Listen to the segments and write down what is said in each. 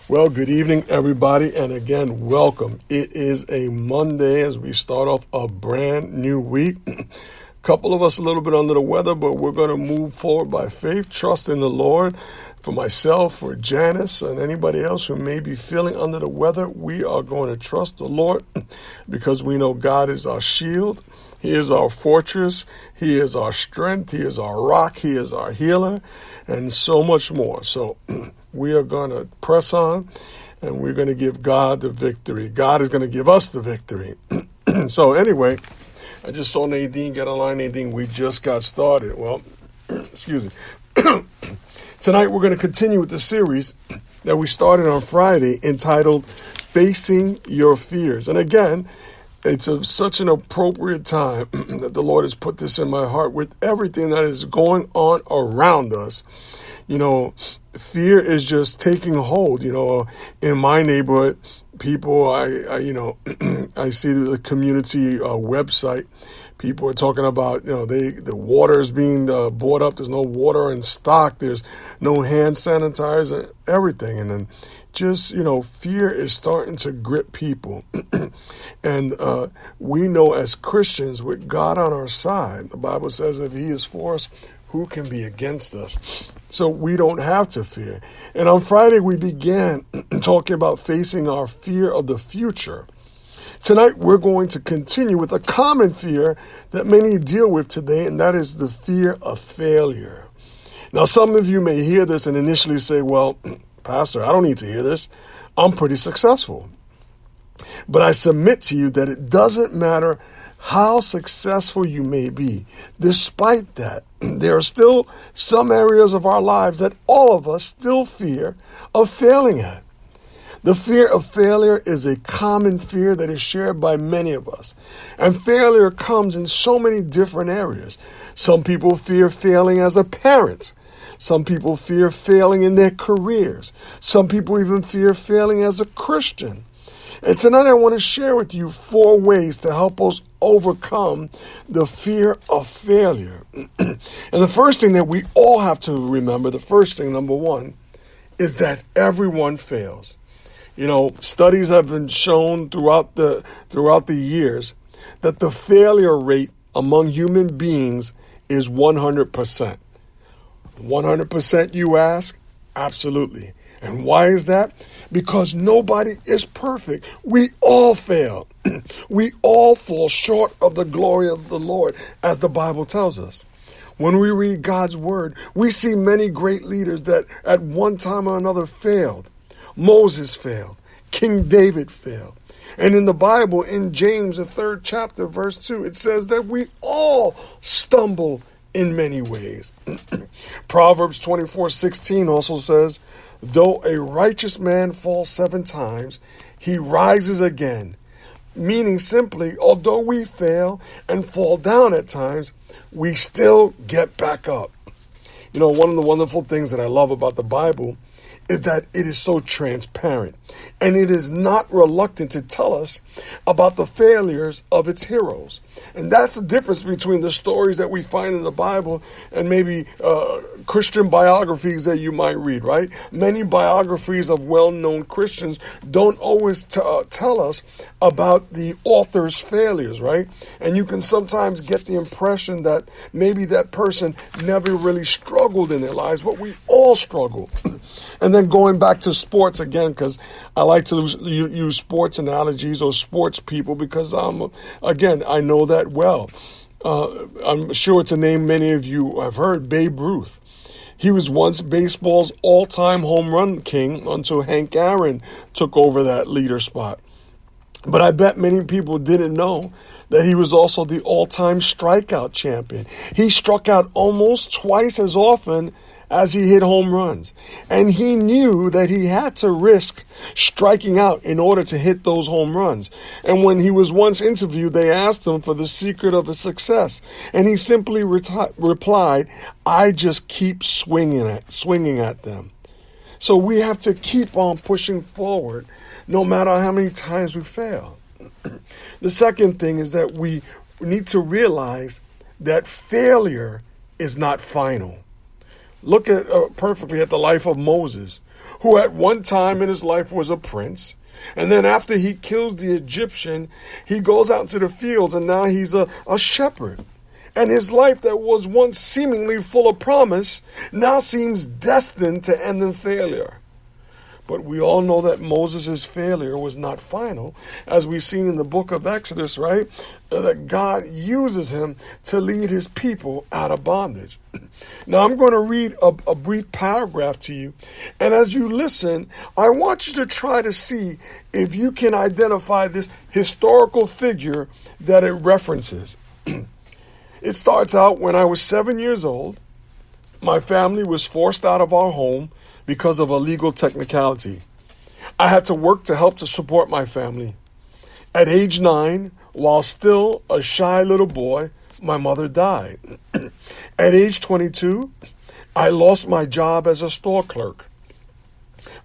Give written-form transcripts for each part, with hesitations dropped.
Well, good evening, everybody, and again, welcome. It is a Monday as we start off a brand new week. A couple of us a little bit under the weather, but we're going to move forward by faith, trust in the Lord. For myself, for Janice, and anybody else who may be feeling under the weather, we are going to trust the Lord because we know God is our shield. He is our fortress. He is our strength. He is our rock. He is our healer, and so much more. So we are going to press on, and we're going to give God the victory. God is going to give us the victory. So anyway, I just saw Nadine get online. Nadine, we just got started. Well, excuse me. Tonight we're going to continue with the series that we started on Friday entitled Facing Your Fears. And again, it's such an appropriate time that the Lord has put this in my heart with everything that is going on around us. You know, fear is just taking hold. You know, in my neighborhood, people, I see the community website. People are talking about, the water is being bought up. There's no water in stock. There's no hand sanitizer, everything. And then just, fear is starting to grip people. And we know as Christians with God on our side, the Bible says if he is for us, who can be against us? So we don't have to fear. And on Friday, we began talking about facing our fear of the future. Tonight, we're going to continue with a common fear that many deal with today, and that is the fear of failure. Now, some of you may hear this and initially say, well, Pastor, I don't need to hear this. I'm pretty successful. But I submit to you that it doesn't matter how successful you may be. Despite that, there are still some areas of our lives that all of us still fear of failing at. The fear of failure is a common fear that is shared by many of us. And failure comes in so many different areas. Some people fear failing as a parent. Some people fear failing in their careers. Some people even fear failing as a Christian. And tonight I want to share with you 4 ways to help us overcome the fear of failure. And the first thing that we all have to remember, number 1, is that everyone fails. Studies have been shown throughout the years that the failure rate among human beings is 100%. 100%, you ask? Absolutely. And why is that? Because nobody is perfect. We all fail. We all fall short of the glory of the Lord, as the Bible tells us. When we read God's word, we see many great leaders that at one time or another failed. Moses failed. King David failed. And in the Bible, in James, the 3rd chapter, verse 2, it says that we all stumble in many ways. Proverbs 24:16 also says, though a righteous man falls 7 times, he rises again. Meaning simply, although we fail and fall down at times, we still get back up. One of the wonderful things that I love about the Bible is that it is so transparent, and it is not reluctant to tell us about the failures of its heroes. And that's the difference between the stories that we find in the Bible and maybe Christian biographies that you might read, right? Many biographies of well-known Christians don't always tell us about the author's failures, right? And you can sometimes get the impression that maybe that person never really struggled in their lives, but we all struggle. And then going back to sports again, because I like to use sports analogies or sports people because I know that well. I'm sure it's a name many of you have heard, Babe Ruth. He was once baseball's all-time home run king until Hank Aaron took over that leader spot. But I bet many people didn't know that he was also the all-time strikeout champion. He struck out almost twice as often as he hit home runs. And he knew that he had to risk striking out in order to hit those home runs. And when he was once interviewed, they asked him for the secret of his success. And he simply replied, I just keep swinging at them. So we have to keep on pushing forward no matter how many times we fail. The second thing is that we need to realize that failure is not final. Look at perfectly at the life of Moses, who at one time in his life was a prince. And then after he kills the Egyptian, he goes out into the fields and now he's a shepherd. And his life that was once seemingly full of promise now seems destined to end in failure. But we all know that Moses' failure was not final, as we've seen in the book of Exodus, right? That God uses him to lead his people out of bondage. Now, I'm going to read a brief paragraph to you. And as you listen, I want you to try to see if you can identify this historical figure that it references. It starts out, when I was 7 years old, my family was forced out of our home because of a legal technicality. I had to work to help to support my family. At age 9, while still a shy little boy, my mother died. At age 22, I lost my job as a store clerk.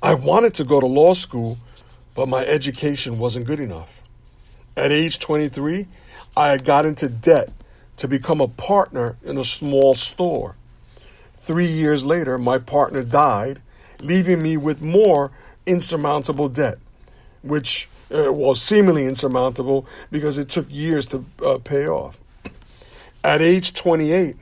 I wanted to go to law school, but my education wasn't good enough. At age 23, I got into debt to become a partner in a small store. 3 years later, my partner died, leaving me with more insurmountable debt, which was seemingly insurmountable because it took years to pay off. At age 28,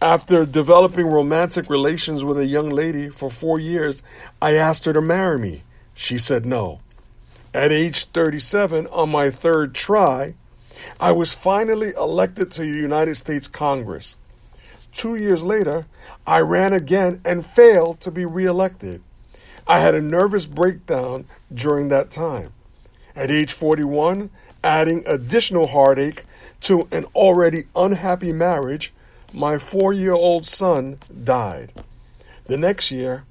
after developing romantic relations with a young lady for 4 years, I asked her to marry me. She said no. At age 37, on my third try, I was finally elected to the United States Congress. 2 years later, I ran again and failed to be reelected. I had a nervous breakdown during that time. At age 41, adding additional heartache to an already unhappy marriage, my 4-year-old son died. The next year,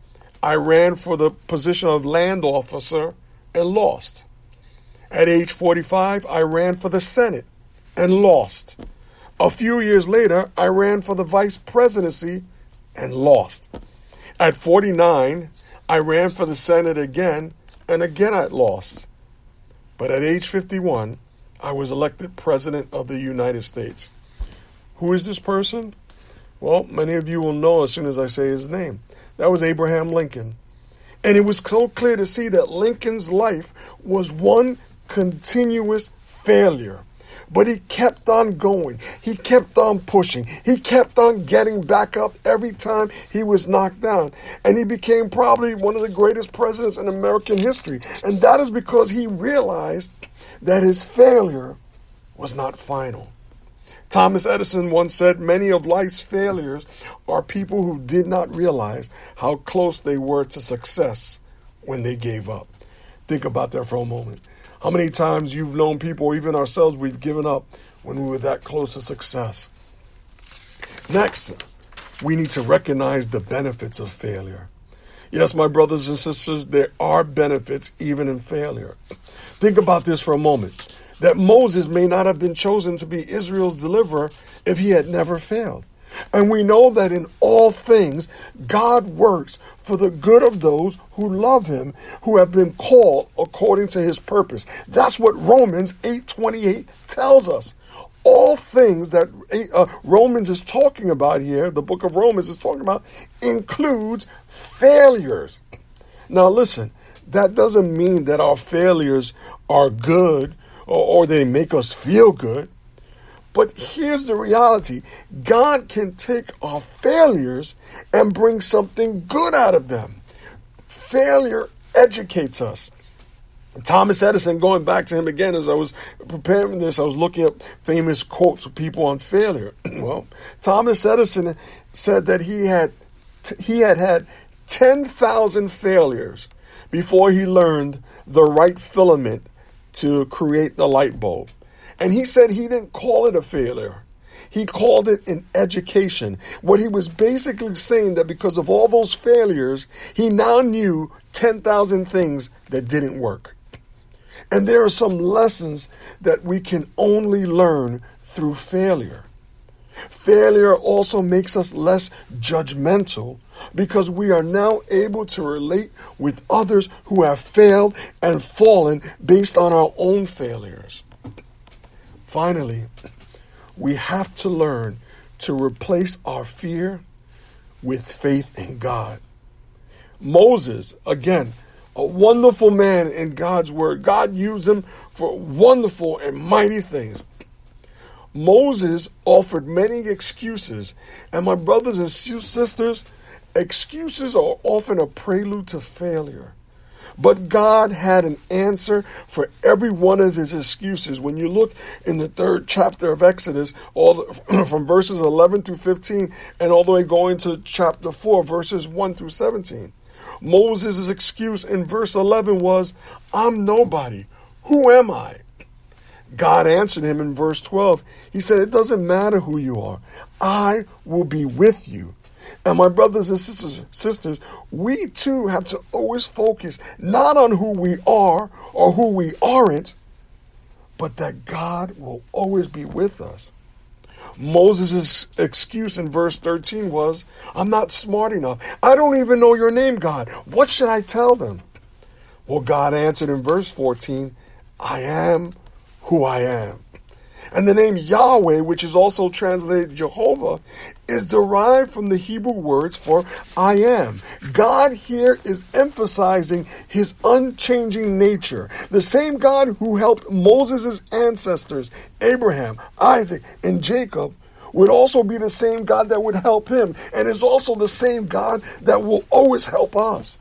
I ran for the position of land officer and lost. At age 45, I ran for the Senate and lost. A few years later, I ran for the vice presidency and lost. At 49, I ran for the Senate again, and again I lost. But at age 51, I was elected President of the United States. Who is this person? Well, many of you will know as soon as I say his name. That was Abraham Lincoln. And it was so clear to see that Lincoln's life was one continuous failure. But he kept on going. He kept on pushing. He kept on getting back up every time he was knocked down. And he became probably one of the greatest presidents in American history. And that is because he realized that his failure was not final. Thomas Edison once said, many of life's failures are people who did not realize how close they were to success when they gave up. Think about that for a moment. How many times you've known people, or even ourselves, we've given up when we were that close to success. Next, we need to recognize the benefits of failure. Yes, my brothers and sisters, there are benefits even in failure. Think about this for a moment, that Moses may not have been chosen to be Israel's deliverer if he had never failed. And we know that in all things, God works for the good of those who love him, who have been called according to his purpose. That's what Romans 8:28 tells us. All things that Romans is talking about here, the book of Romans is talking about, includes failures. Now listen, that doesn't mean that our failures are good or they make us feel good. But here's the reality. God can take our failures and bring something good out of them. Failure educates us. Thomas Edison, going back to him again, as I was preparing this, I was looking up famous quotes of people on failure. Well, Thomas Edison said that he had 10,000 failures before he learned the right filament to create the light bulb. And he said he didn't call it a failure. He called it an education. What he was basically saying that because of all those failures, he now knew 10,000 things that didn't work. And there are some lessons that we can only learn through failure. Failure also makes us less judgmental because we are now able to relate with others who have failed and fallen based on our own failures. Finally, we have to learn to replace our fear with faith in God. Moses, again, a wonderful man in God's word. God used him for wonderful and mighty things. Moses offered many excuses. And my brothers and sisters, excuses are often a prelude to failure. But God had an answer for every one of his excuses. When you look in the 3rd chapter of Exodus, from verses 11 through 15, and all the way going to chapter 4, verses 1 through 17. Moses' excuse in verse 11 was, I'm nobody. Who am I? God answered him in verse 12. He said, it doesn't matter who you are. I will be with you. And my brothers and sisters, we too have to always focus not on who we are or who we aren't, but that God will always be with us. Moses' excuse in verse 13 was, I'm not smart enough. I don't even know your name, God. What should I tell them? Well, God answered in verse 14, I am who I am. And the name Yahweh, which is also translated Jehovah, is derived from the Hebrew words for I am. God here is emphasizing his unchanging nature. The same God who helped Moses' ancestors, Abraham, Isaac, and Jacob, would also be the same God that would help him, and is also the same God that will always help us.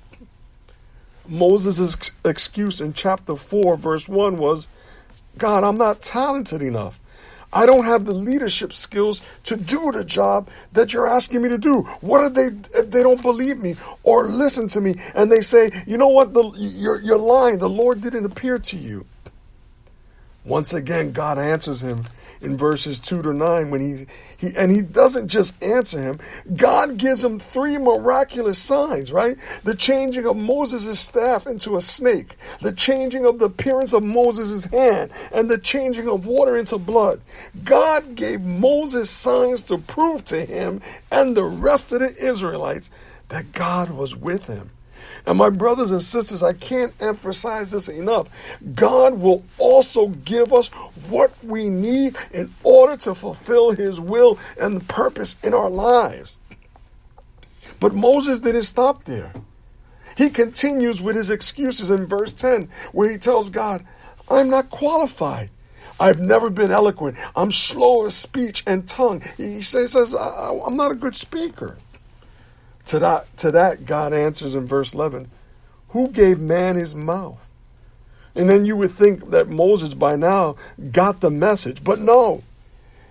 Moses' excuse in chapter 4, verse 1 was, God, I'm not talented enough. I don't have the leadership skills to do the job that you're asking me to do. What if they don't believe me or listen to me and they say, you know what, you're lying. The Lord didn't appear to you. Once again, God answers him in verses 2 to 9 when he doesn't just answer him. God gives him 3 miraculous signs, right? The changing of Moses' staff into a snake, the changing of the appearance of Moses' hand, and the changing of water into blood. God gave Moses signs to prove to him and the rest of the Israelites that God was with him. And my brothers and sisters, I can't emphasize this enough. God will also give us what we need in order to fulfill his will and purpose in our lives. But Moses didn't stop there. He continues with his excuses in verse 10, where he tells God, I'm not qualified. I've never been eloquent. I'm slow of speech and tongue. He says, I'm not a good speaker. To that, God answers in verse 11, who gave man his mouth? And then you would think that Moses by now got the message, but no.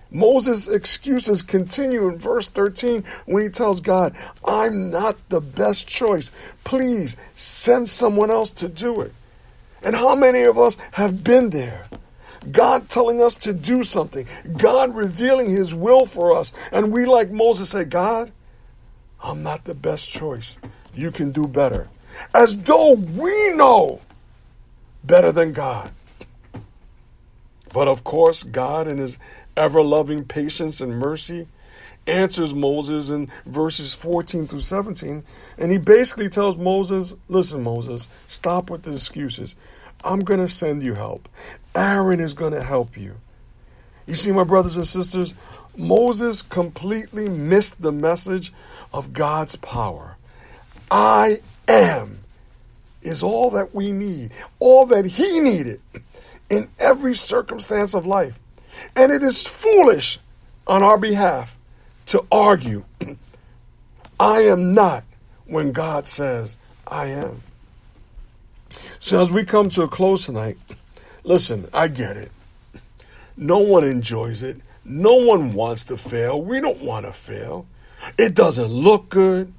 Moses' excuses continue in verse 13 when he tells God, I'm not the best choice. Please send someone else to do it. And how many of us have been there? God telling us to do something, God revealing his will for us, and we like Moses say, God, I'm not the best choice. You can do better. As though we know better than God. But of course, God in his ever-loving patience and mercy answers Moses in verses 14 through 17. And he basically tells Moses, listen, Moses, stop with the excuses. I'm going to send you help. Aaron is going to help you. You see, my brothers and sisters, Moses completely missed the message of God's power. I am is all that we need, all that he needed in every circumstance of life. And it is foolish on our behalf to argue, I am not, when God says, I am. So as we come to a close tonight, listen, I get it. No one enjoys it. No one wants to fail. We don't want to fail. It doesn't look good.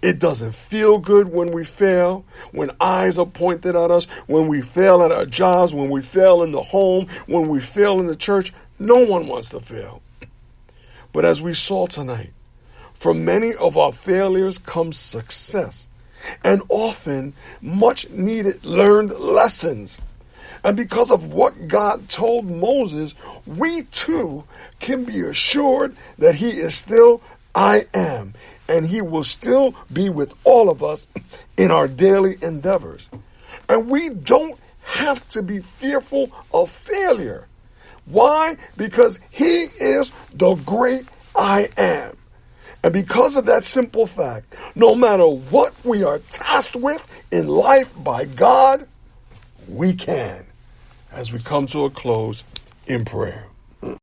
It doesn't feel good when we fail, when eyes are pointed at us, when we fail at our jobs, when we fail in the home, when we fail in the church. No one wants to fail. But as we saw tonight, from many of our failures comes success, and often much needed learned lessons. And because of what God told Moses, we too can be assured that he is still I am, and he will still be with all of us in our daily endeavors. And we don't have to be fearful of failure. Why? Because he is the great I am. And because of that simple fact, no matter what we are tasked with in life by God, we can. As we come to a close in prayer.